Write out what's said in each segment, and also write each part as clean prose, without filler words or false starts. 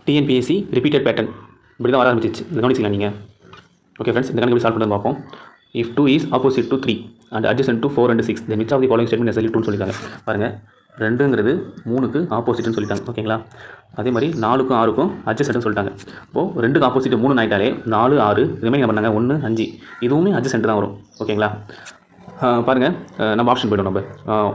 TNPSC repeated pattern இப்படி தான் வர ஆரம்பிச்சிச்சு. இந்த கவனிச்சிங்களா நீங்கள்? ஓகே ஃப்ரெண்ட்ஸ், இந்த கணக்கு எப்படி சால்வ் பண்ணுறது பார்ப்போம். If 2 is opposite to 3 and adjacent to 4 and 6 then which of the following statement necessarily true சொல்லிட்டாங்க. பாருங்கள், 2ங்கிறது 3க்கு ஆப்போசிட்னு சொல்லிட்டாங்க. ஓகேங்களா? அதே மாதிரி 4க்கும் 6க்கும் adjacentனு சொல்லிட்டாங்க. இப்போது 2க்கு ஆப்போசிட் 3 ஆகிட்டாலே 4 6 ரிமைனிங் என்ன பண்ணாங்க 1 5 இதுவுமே adjacent தான் வரும். ஓகேங்களா? பாருங்கள், நம்ம ஆப்ஷன் போய்டும். நம்ம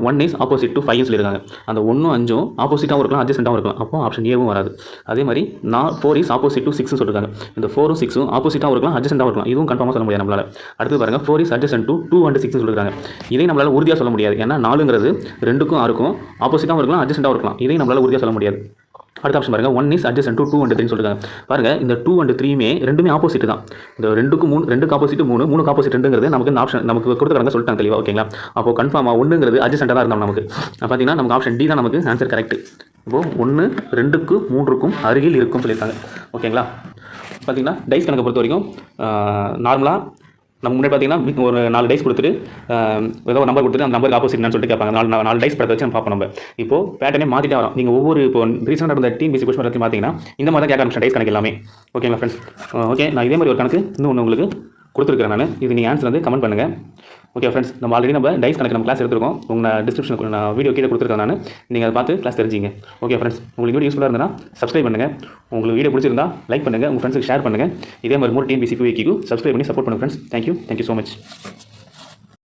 1 இஸ் ஆப்போசிட் டு 5 சொல்லியிருக்காங்க. அந்த 1ம் 5ம் ஆப்போசிட்டாகவும் இருக்கலாம், adjacentஆகவும் இருக்கலாம். அப்போ ஆப்ஷன் ஏவும் வராது. அதே மாதிரி 4 இஸ் ஆப்போசிட் டு 6 சொல்லியிருக்காங்க. இந்த 4ம் 6ம் ஆப்போசிட்டாகவும் இருக்கலாம், adjacentஆகவும் இருக்கலாம். இதுவும் கன்ஃபார்மாக சொல்ல முடியாது நம்மளால். அடுத்து பாருங்கள், 4 இஸ் adjacent to 2 and 6 சொல்லியிருக்காங்க. இதை நம்மளால் உறுதியாக சொல்ல முடியாது. ஏன்னா 4ங்கிறது 2க்கும் 6க்கும் ஆப்போசிட்டாகவும் இருக்கலாம், adjacentஆகவும் இருக்கலாம். இதையும் நம்மளால் உறுதியாக சொல்ல முடியாது. அடுத்த ஆப்ஷன் பாருங்கள், 1 இஸ் adjacent to 2 and 3 சொல்லியிருக்காங்க. பாருங்கள், இந்த 2 and 3மே ரெண்டுமே ஆப்போசிட் தான். இந்த 2க்கு ஆப்போசிட் 3 3க்கு ஆப்போசிட் 2ங்கிறது நமக்கு இந்த ஆப்ஷன் நமக்கு கொடுத்துருக்காங்க சொல்லிட்டாங்க தெளிவாக. ஓகேங்களா? அப்போ கன்ஃபார்மாக 1ங்கிறது adjacentஆக தான் இருந்தால் நமக்கு பார்த்தீங்கன்னா நமக்கு ஆப்ஷன் டி தான் நமக்கு ஆன்சர் கரெக்ட். இப்போது 1 2க்கு 3க்கும் அருகில் இருக்கும் சொல்லியிருக்காங்க. ஓகேங்களா? பார்த்தீங்கன்னா டைஸ் கணக்கை பொறுத்த வரைக்கும் நார்மலாக நம்ம முன்னாடி பார்த்தீங்கன்னா ஒரு 4 டைஸ் கொடுத்துட்டு ஏதோ ஒரு நம்பர் கொடுத்துட்டு அந்த நம்பருக்கு ஆப்போசிட் என்னன்னு சொல்லிட்டு கேட்பாங்க. 4 டைஸ் படத்தை வச்சு நம்ம பார்ப்போம். நம்ம இப்போ பேட்டர்னே மாற்றிட்டே வரோம். நீங்கள் ஒவ்வொரு இப்போ ரீசெண்டாக இருந்த டிஎன்பிஎஸ்சி கொஸ்டின் பற்றி பார்த்தீங்கன்னா இந்த மாதிரி தான் கேட்க ஆரம்பிச்சேன் டைஸ் கணக்கு எல்லாமே. ஓகேங்களா ஃப்ரெண்ட்ஸ்? ஓகே, நான் இதே மாதிரி ஒரு கணக்கு இன்னும் ஒன்று உங்களுக்கு கொடுத்துருக்கிறேன் நான். இது நீங்கள் ஆன்சர் வந்து கமெண்ட் பண்ணுங்கள். ஓகே ஃப்ரெண்ட்ஸ், நம்ம ஆல்ரெடி டைஸ் கணக்கு நம்ம கிளாஸ் எடுத்துருக்கோம். உங்கள் டிஸ்கிரிப்ஷனுக்கு நான் வீடியோ கீழே கொடுத்துருக்கேன் நான். நீங்கள் அதை பார்த்து கிளாஸ் தெரிஞ்சிங்க. ஓகே ஃப்ரெண்ட்ஸ், உங்களுக்கு வீடியோ யூஸ்ஃபுல்லாக இருந்தால் சப்ஸ்கிரைப் பண்ணுங்கள். உங்களுக்கு வீடியோ பிடிச்சிருந்தா லைக் பண்ணுங்கள், உங்கள் ஃப்ரெண்ட்ஸுக்கு ஷேர் பண்ணுங்கள். இதே மாதிரி டிஎன்பிஎஸ்சி சப்ஸ்கிரைப் பண்ணி சப்போர்ட் பண்ணுங்கள் ஃப்ரெண்ட்ஸ். Thank you so much.